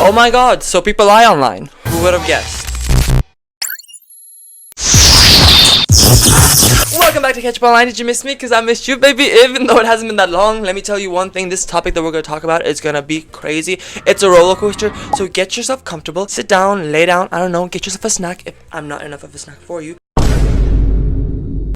Oh my god, so people lie online. Who would have guessed? Welcome back to Catch Up Online. Did you miss me? Because I missed you, baby. Even though it hasn't been that long, let me tell you one thing. This topic that we're going to talk about is going to be crazy. It's a roller coaster. So get yourself comfortable. Sit down, lay down. I don't know. Get yourself a snack if I'm not enough of a snack for you.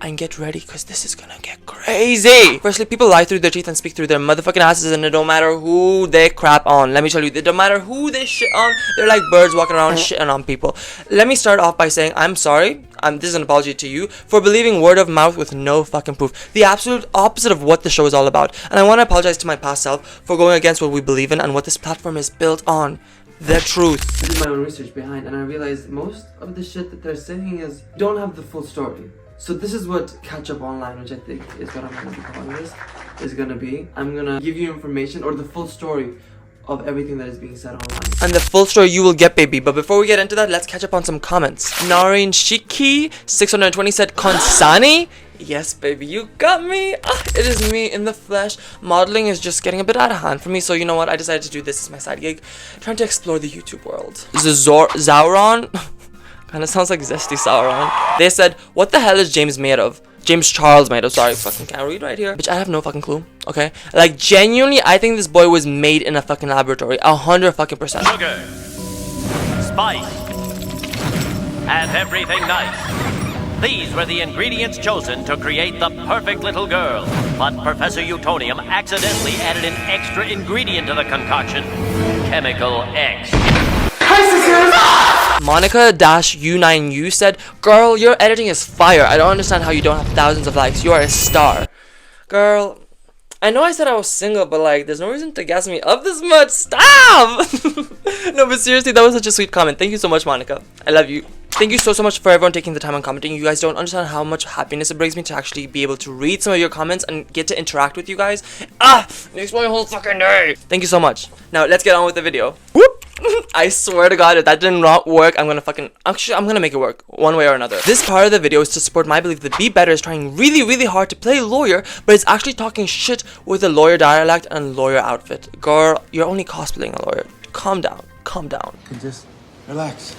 And get ready, because this is gonna get crazy. Firstly, people lie through their teeth and speak through their motherfucking asses, and it don't matter who they crap on. Let me tell you, it don't matter who they shit on. They're like birds walking around shitting on people. Let me start off by saying I'm sorry. This is an apology to you for believing word of mouth with no fucking proof. The absolute opposite of what the show is all about. And I want to apologize to my past self for going against what we believe in and what this platform is built on. The truth. I did my own research behind, and I realized most of the shit that they're saying don't have the full story. So this is what Catch Up Online, which I think is what I'm going to be calling this, is going to be. I'm going to give you information or the full story of everything that is being said online. And the full story you will get, baby. But before we get into that, let's catch up on some comments. Nareen Shiki 620 said, Konsani? Yes, baby, you got me. It is me in the flesh. Modeling is just getting a bit out of hand for me. So you know what? I decided to do this as my side gig. Trying to explore the YouTube world. Zauron? Kinda sounds like Zesty Sauron. They said, what the hell is James made of? James Charles made of. Sorry, fucking can't read right here. Bitch, I have no fucking clue. Okay? Like, genuinely, I think this boy was made in a fucking laboratory. 100%. Sugar, spice, and everything nice. These were the ingredients chosen to create the perfect little girl. But Professor Utonium accidentally added an extra ingredient to the concoction. Chemical X. Monica-U9U said, girl, your editing is fire. I don't understand how you don't have thousands of likes. You are a star. Girl, I know I said I was single, but like, there's no reason to gas me up this much. Stop! No, but seriously, that was such a sweet comment. Thank you so much, Monica. I love you. Thank you so much for everyone taking the time and commenting. You guys don't understand how much happiness it brings me to actually be able to read some of your comments and get to interact with you guys. It makes my whole fucking day. Thank you so much. Now, let's get on with the video. Whoop! I swear to God, if that did not work, I'm gonna make it work one way or another. This part of the video is to support my belief that Be Better is trying really hard to play lawyer, but it's actually talking shit with a lawyer dialect and lawyer outfit. Girl, you're only cosplaying a lawyer. Calm down. Calm down. Just relax.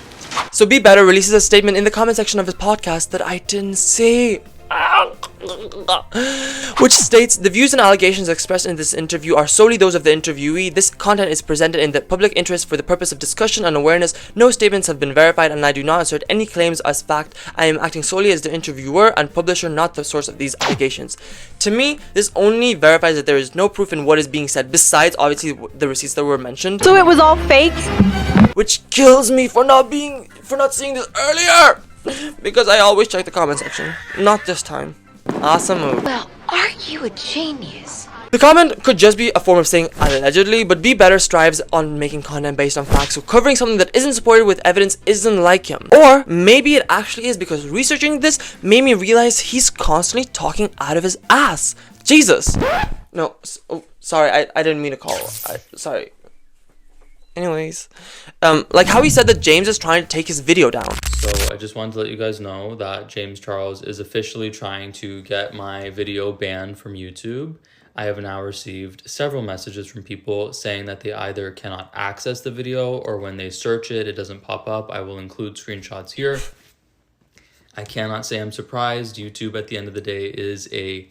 So Be Better releases a statement in the comment section of his podcast that I didn't see, which states the views and allegations expressed in this interview are solely those of the interviewee. This content is presented in the public interest for the purpose of discussion and awareness. No statements have been verified, and I do not assert any claims as fact. I am acting solely as the interviewer and publisher, not the source of these allegations. To me, this only verifies that there is no proof in what is being said, besides obviously the receipts that were mentioned. So it was all fake? Which kills me for not seeing this earlier, because I always check the comment section. Not this time. Awesome move. Well, aren't you a genius? The comment could just be a form of saying allegedly, but Be Better strives on making content based on facts, so covering something that isn't supported with evidence isn't like him. Or maybe it actually is, because researching this made me realize he's constantly talking out of his ass. Jesus. No, sorry, I didn't mean to call. Sorry. Anyways, like how he said that James is trying to take his video down. So I just wanted to let you guys know that James Charles is officially trying to get my video banned from YouTube. I have now received several messages from people saying that they either cannot access the video, or when they search it, it doesn't pop up. I will include screenshots here. I cannot say I'm surprised. YouTube at the end of the day is a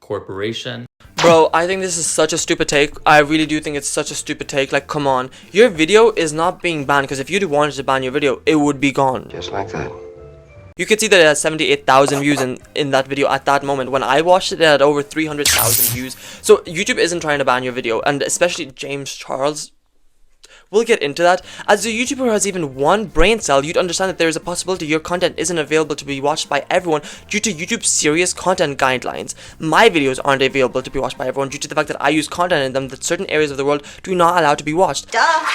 corporation. Bro, I think this is such a stupid take. I really do think it's such a stupid take. Like, come on. Your video is not being banned, because if you wanted to ban your video, it would be gone. Just like that. You could see that it has 78,000 views in that video at that moment. When I watched it, it had over 300,000 views. So YouTube isn't trying to ban your video, and especially James Charles. We'll get into that. As a YouTuber who has even one brain cell, you'd understand that there is a possibility your content isn't available to be watched by everyone due to YouTube's serious content guidelines. My videos aren't available to be watched by everyone due to the fact that I use content in them that certain areas of the world do not allow to be watched. Duh.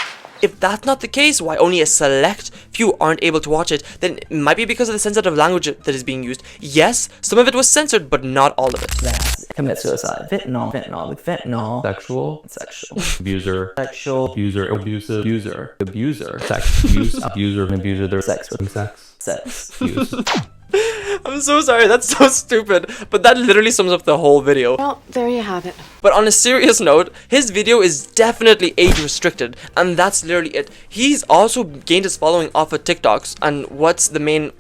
If that's not the case, why only a select few aren't able to watch it, then it might be because of the sensitive language that is being used. Yes, some of it was censored, but not all of it. Commit suicide. Fentanyl. Sexual. Abuser. Sexual. Abuser. Abusive. Abuser. Sex. Abuse. Abuser and abuser. Their sex with sex. Use. I'm so sorry, that's so stupid, but that literally sums up the whole video. Well, there you have it. But on a serious note, his video is definitely age restricted, and that's literally it. He's also gained his following off of TikToks, and what's the main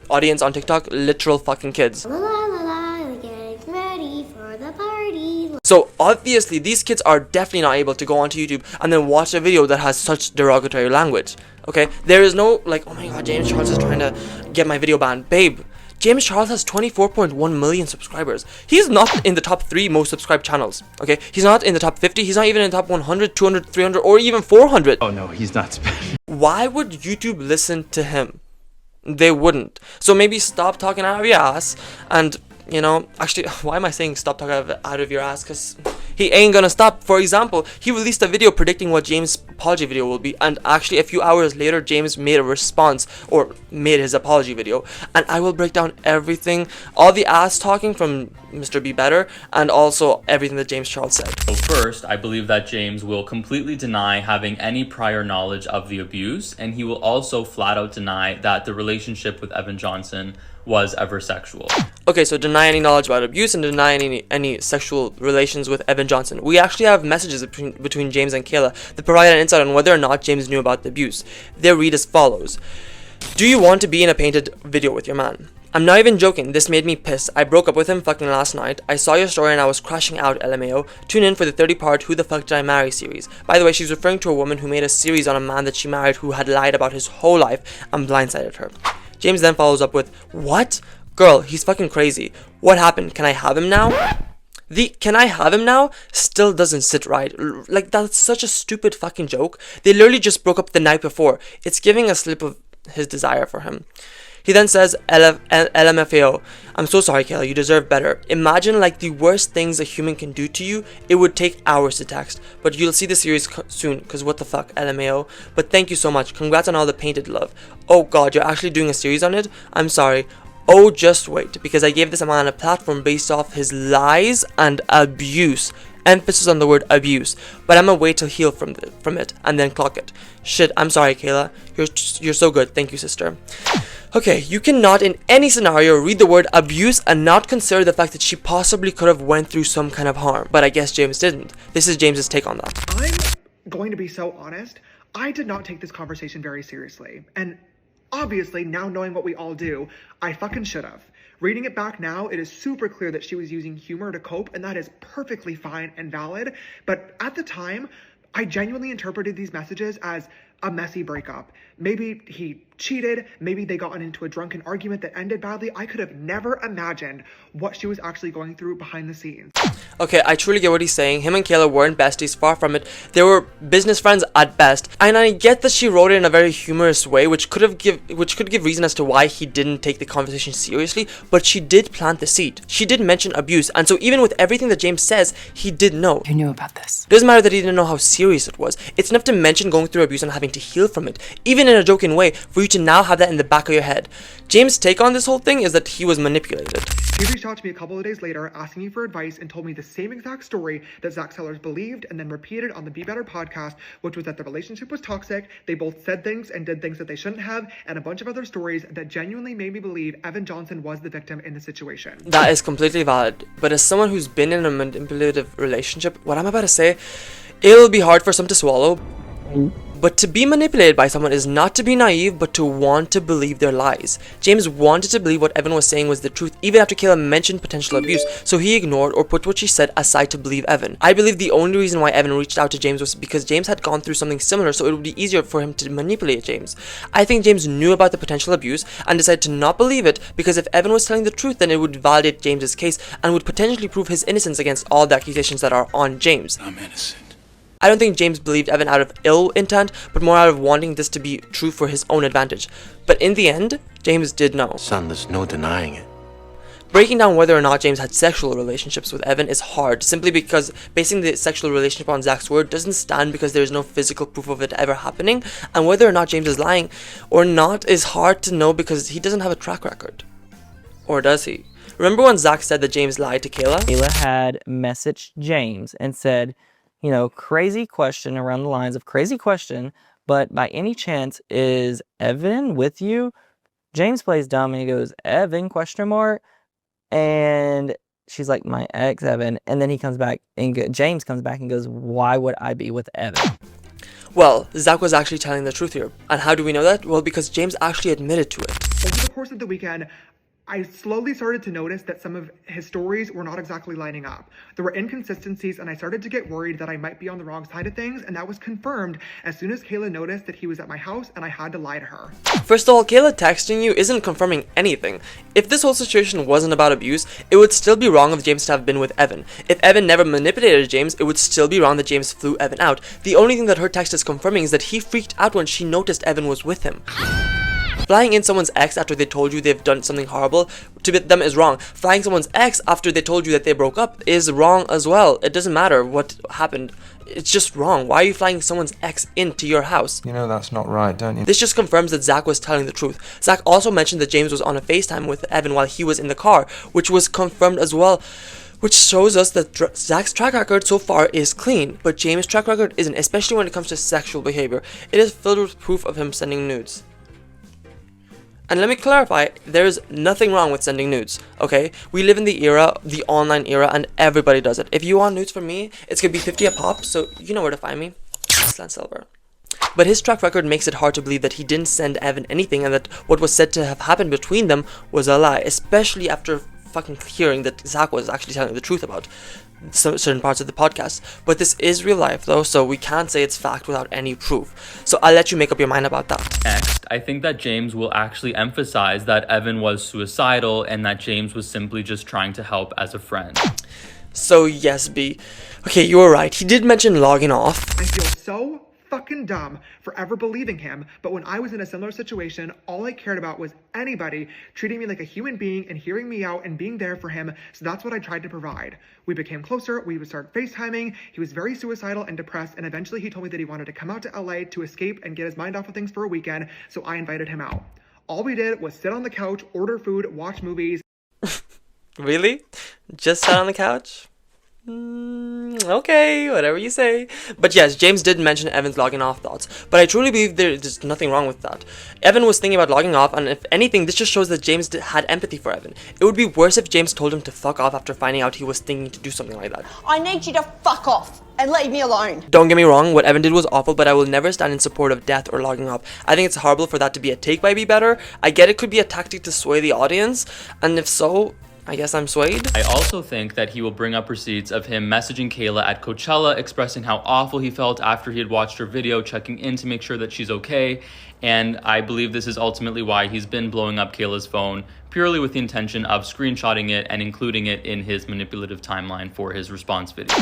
audience on TikTok? Literal fucking kids. La la la la, getting ready for the party. So obviously these kids are definitely not able to go onto YouTube and then watch a video that has such derogatory language. Okay, there is no like, oh my god, James Charles is trying to get my video banned. Babe, James Charles has 24.1 million subscribers. He's not in the top 3 most subscribed channels. Okay, he's not in the top 50. He's not even in the top 100, 200, 300, or even 400. Oh no, he's not special. Why would YouTube listen to him? They wouldn't. So maybe stop talking out of your ass and, you know, actually, why am I saying stop talking out of your ass? Because he ain't gonna stop. For example, he released a video predicting what James' apology video will be, and actually a few hours later, James made a response, or made his apology video, and I will break down everything, all the ass talking from Mr. Be Better, and also everything that James Charles said. So first, I believe that James will completely deny having any prior knowledge of the abuse, and he will also flat out deny that the relationship with Evan Johnson was ever sexual. Okay, so deny any knowledge about abuse and deny any sexual relations with Evan Johnson. We actually have messages between James and Kayla that provide an insight on whether or not James knew about the abuse. They read as follows. Do you want to be in a painted video with your man? I'm not even joking, this made me pissed. I broke up with him fucking last night. I saw your story and I was crashing out, LMAO. Tune in for the 30-part Who the Fuck Did I Marry series. By the way, she's referring to a woman who made a series on a man that she married who had lied about his whole life and blindsided her. James then follows up with, what? Girl, he's fucking crazy. What happened? Can I have him now? The "can I have him now" still doesn't sit right. Like, that's such a stupid fucking joke. They literally just broke up the night before. It's giving a slip of his desire for him. He then says, LMFAO, I'm so sorry, Kayla, you deserve better. Imagine like the worst things a human can do to you. It would take hours to text, but you'll see the series soon, cause what the fuck, LMAO. But thank you so much. Congrats on all the painted love. Oh god, you're actually doing a series on it? I'm sorry. Oh, just wait, because I gave this man a platform based off his lies and abuse. Emphasis on the word abuse. But I'm gonna wait till heal from it and then clock it. Shit, I'm sorry, Kayla. You're so good. Thank you, sister. Okay, you cannot in any scenario read the word abuse and not consider the fact that she possibly could have went through some kind of harm. But I guess James didn't. This is James's take on that. I'm going to be so honest. I did not take this conversation very seriously. And obviously, now knowing what we all do, I fucking should have. Reading it back now, it is super clear that she was using humor to cope, and that is perfectly fine and valid. But at the time, I genuinely interpreted these messages as a messy breakup. Maybe he cheated, maybe they got into a drunken argument that ended badly. I could have never imagined what she was actually going through behind the scenes. Okay, I truly get what he's saying. Him and Kayla weren't besties, far from it. They were business friends at best. And I get that she wrote it in a very humorous way, which could give reason as to why he didn't take the conversation seriously, but she did plant the seed. She did mention abuse, and so even with everything that James says, he did know. You knew about this. Doesn't matter that he didn't know how serious it was. It's enough to mention going through abuse and having to heal from it, even in a joking way, for you to now have that in the back of your head. James' take on this whole thing is that he was manipulated. He reached out to me a couple of days later asking me for advice and told me the same exact story that Zach Sellers believed and then repeated on the Be Better podcast, which was that the relationship was toxic, they both said things and did things that they shouldn't have, and a bunch of other stories that genuinely made me believe Evan Johnson was the victim in the situation. That is completely valid, but as someone who's been in a manipulative relationship, what I'm about to say, it'll be hard for some to swallow. But to be manipulated by someone is not to be naive, but to want to believe their lies. James wanted to believe what Evan was saying was the truth, even after Kayla mentioned potential abuse, so he ignored or put what she said aside to believe Evan. I believe the only reason why Evan reached out to James was because James had gone through something similar, so it would be easier for him to manipulate James. I think James knew about the potential abuse and decided to not believe it, because if Evan was telling the truth, then it would validate James's case and would potentially prove his innocence against all the accusations that are on James. I'm innocent. I don't think James believed Evan out of ill intent, but more out of wanting this to be true for his own advantage. But in the end, James did know. Son, there's no denying it. Breaking down whether or not James had sexual relationships with Evan is hard, simply because basing the sexual relationship on Zach's word doesn't stand because there is no physical proof of it ever happening, and whether or not James is lying or not is hard to know because he doesn't have a track record. Or does he? Remember when Zach said that James lied to Kayla? Kayla had messaged James and said, you know, crazy question around the lines of crazy question, but by any chance, is Evan with you? James plays dumb and he goes, Evan, question mark? And she's like, my ex, Evan. And then he comes back and James comes back and goes, why would I be with Evan? Well, Zach was actually telling the truth here. And how do we know that? Well, because James actually admitted to it. Over the course of the weekend, I slowly started to notice that some of his stories were not exactly lining up. There were inconsistencies, and I started to get worried that I might be on the wrong side of things, and that was confirmed as soon as Kayla noticed that he was at my house and I had to lie to her. First of all, Kayla texting you isn't confirming anything. If this whole situation wasn't about abuse, it would still be wrong of James to have been with Evan. If Evan never manipulated James, it would still be wrong that James flew Evan out. The only thing that her text is confirming is that he freaked out when she noticed Evan was with him. Flying in someone's ex after they told you they've done something horrible to them is wrong. Flying someone's ex after they told you that they broke up is wrong as well. It doesn't matter what happened. It's just wrong. Why are you flying someone's ex into your house? You know that's not right, don't you? This just confirms that Zach was telling the truth. Zach also mentioned that James was on a FaceTime with Evan while he was in the car, which was confirmed as well, which shows us that Zach's track record so far is clean, but James' track record isn't, especially when it comes to sexual behavior. It is filled with proof of him sending nudes. And let me clarify, there's nothing wrong with sending nudes, okay? We live in the era, the online era, and everybody does it. If you want nudes from me, it's gonna be 50 a pop, so you know where to find me. Slant Silver. But his track record makes it hard to believe that he didn't send Evan anything and that what was said to have happened between them was a lie, especially after fucking hearing that Zach was actually telling the truth about certain parts of the podcast. But this is real life though, so we can't say it's fact without any proof. So I'll let you make up your mind about that. Next, I think that James will actually emphasize that Evan was suicidal and that James was simply just trying to help as a friend. So yes, B. Okay, you were right. He did mention logging off. I feel so fucking dumb for ever believing him, but when I was in a similar situation, all I cared about was anybody treating me like a human being and hearing me out and being there for him, so that's what I tried to provide. We became closer, we would start FaceTiming, he was very suicidal and depressed, and eventually he told me that he wanted to come out to LA to escape and get his mind off of things for a weekend, so I invited him out. All we did was sit on the couch, order food, watch movies. Really? Just sat on the couch? Okay, whatever you say. But yes, James did mention Evan's logging off thoughts, but I truly believe there's nothing wrong with that. Evan was thinking about logging off, and if anything, this just shows that James had empathy for Evan. It would be worse if James told him to fuck off after finding out he was thinking to do something like that. I need you to fuck off and leave me alone. Don't get me wrong, what Evan did was awful, but I will never stand in support of death or logging off. I think it's horrible for that to be a take by Be Better. I get it could be a tactic to sway the audience, and if so, I guess I'm swayed. I also think that he will bring up receipts of him messaging Kayla at Coachella, expressing how awful he felt after he had watched her video, checking in to make sure that she's okay. And I believe this is ultimately why he's been blowing up Kayla's phone, purely with the intention of screenshotting it and including it in his manipulative timeline for his response video.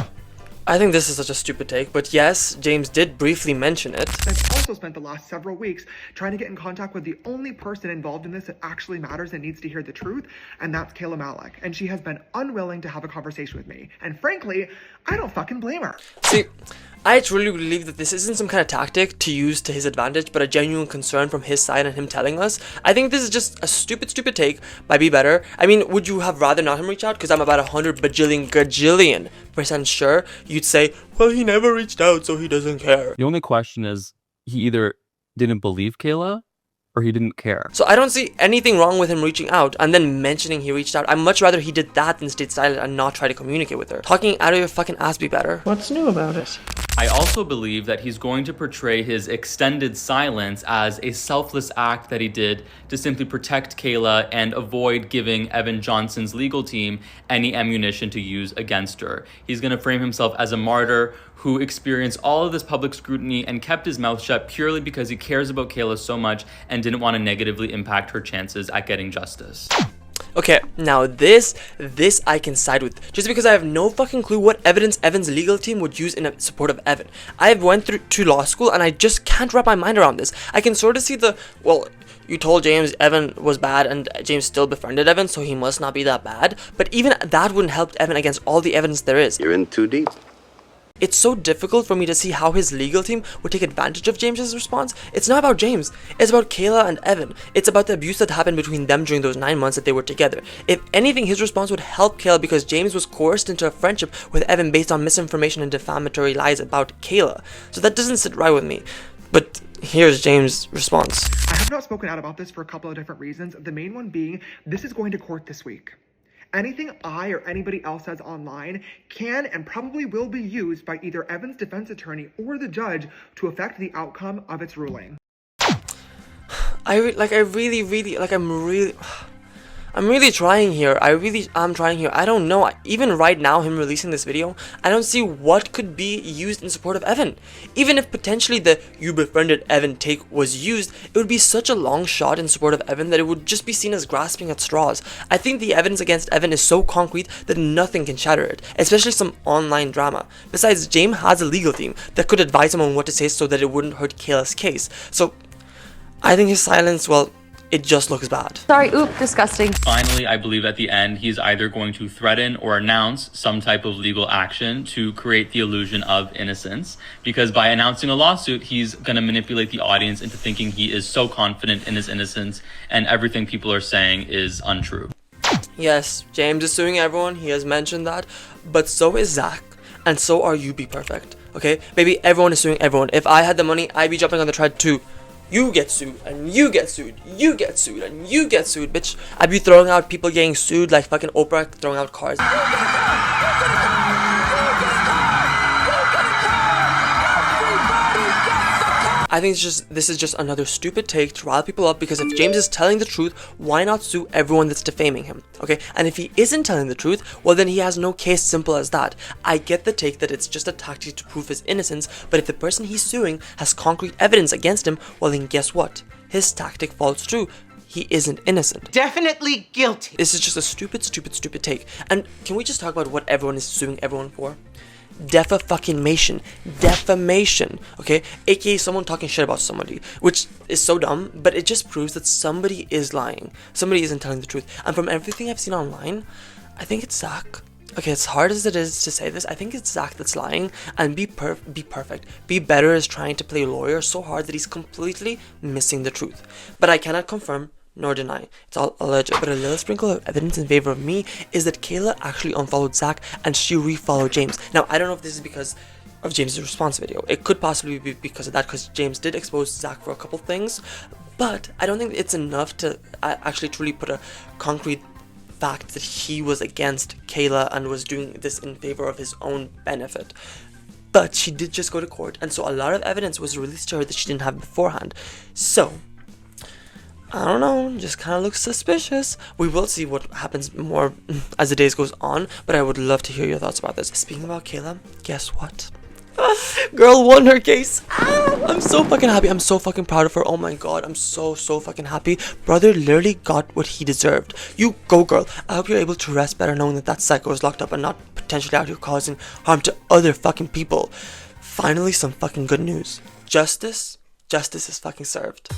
I think this is such a stupid take, but yes, James did briefly mention it. I've also spent the last several weeks trying to get in contact with the only person involved in this that actually matters and needs to hear the truth, and that's Kayla Malik. And she has been unwilling to have a conversation with me. And frankly, I don't fucking blame her. See, I truly believe that this isn't some kind of tactic to use to his advantage, but a genuine concern from his side and him telling us. I think this is just a stupid take by Be Better. I mean, would you have rather not him reach out? Because I'm about 100 bajillion gajillion % sure you'd say, well, he never reached out, so he doesn't care. The only question is, he either didn't believe Kayla or he didn't care. So I don't see anything wrong with him reaching out and then mentioning he reached out. I'd much rather he did that than stayed silent and not try to communicate with her. Talking out of your fucking ass, Be Better. What's new about it? I also believe that he's going to portray his extended silence as a selfless act that he did to simply protect Kayla and avoid giving Evan Johnson's legal team any ammunition to use against her. He's going to frame himself as a martyr who experienced all of this public scrutiny and kept his mouth shut purely because he cares about Kayla so much and didn't want to negatively impact her chances at getting justice. Okay, now this I can side with, just because I have no fucking clue what evidence Evan's legal team would use in support of Evan. I went through to law school and I just can't wrap my mind around this. I can sort of see well, you told James Evan was bad and James still befriended Evan, so he must not be that bad. But even that wouldn't help Evan against all the evidence there is. You're in too deep. It's so difficult for me to see how his legal team would take advantage of James's response. It's not about James. It's about Kayla and Evan. It's about the abuse that happened between them during those 9 months that they were together. If anything, his response would help Kayla because James was coerced into a friendship with Evan based on misinformation and defamatory lies about Kayla. So that doesn't sit right with me. But here's James' response. I have I've not spoken out about this for a couple of different reasons. The main one being, this is going to court this week. Anything I or anybody else says online can and probably will be used by either Evan's defense attorney or the judge to affect the outcome of its ruling. I'm really trying here. I'm trying here. I don't know. Even right now, him releasing this video, I don't see what could be used in support of Evan. Even if potentially the "you befriended Evan" take was used, it would be such a long shot in support of Evan that it would just be seen as grasping at straws. I think the evidence against Evan is so concrete that nothing can shatter it, especially some online drama. Besides, James has a legal team that could advise him on what to say so that it wouldn't hurt Kayla's case. So, I think his silence, well, it just looks bad. Sorry, oop, disgusting. Finally, I believe at the end, he's either going to threaten or announce some type of legal action to create the illusion of innocence. Because by announcing a lawsuit, he's going to manipulate the audience into thinking he is so confident in his innocence and everything people are saying is untrue. Yes, James is suing everyone. He has mentioned that. But so is Zach. And so are you, Be Perfect. Okay? Baby, everyone is suing everyone. If I had the money, I'd be jumping on the thread too. You get sued, and you get sued, you get sued, and you get sued, bitch. I'd be throwing out people getting sued like fucking Oprah throwing out cars. I think this is just another stupid take to rile people up, because if James is telling the truth, why not sue everyone that's defaming him, okay? And if he isn't telling the truth, well then he has no case, simple as that. I get the take that it's just a tactic to prove his innocence, but if the person he's suing has concrete evidence against him, well then guess what? His tactic falls true. He isn't innocent. Definitely guilty. This is just a stupid take. And can we just talk about what everyone is suing everyone for? Defamation, okay, aka someone talking shit about somebody, which is so dumb, but it just proves that somebody is lying, somebody isn't telling the truth. And from everything I've seen online, I think it's Zach. Okay, as hard as it is to say this, I think it's Zach that's lying, and Be Perfect, Be Better is trying to play lawyer so hard that he's completely missing the truth. But I cannot confirm nor deny. It's all alleged. But a little sprinkle of evidence in favor of me is that Kayla actually unfollowed Zach and she refollowed James. Now, I don't know if this is because of James' response video. It could possibly be because of that, because James did expose Zach for a couple things, but I don't think it's enough to actually truly put a concrete fact that he was against Kayla and was doing this in favor of his own benefit. But she did just go to court, and so a lot of evidence was released to her that she didn't have beforehand. So I don't know, just kind of looks suspicious. We will see what happens more as the days goes on, but I would love to hear your thoughts about this. Speaking about Kayla, guess what? Girl won her case. I'm so fucking happy. I'm so fucking proud of her. Oh my god, I'm so fucking happy. Brother literally got what he deserved. You go, girl. I hope you're able to rest better knowing that psycho is locked up and not potentially out here causing harm to other fucking people. Finally, some fucking good news. Justice is fucking served.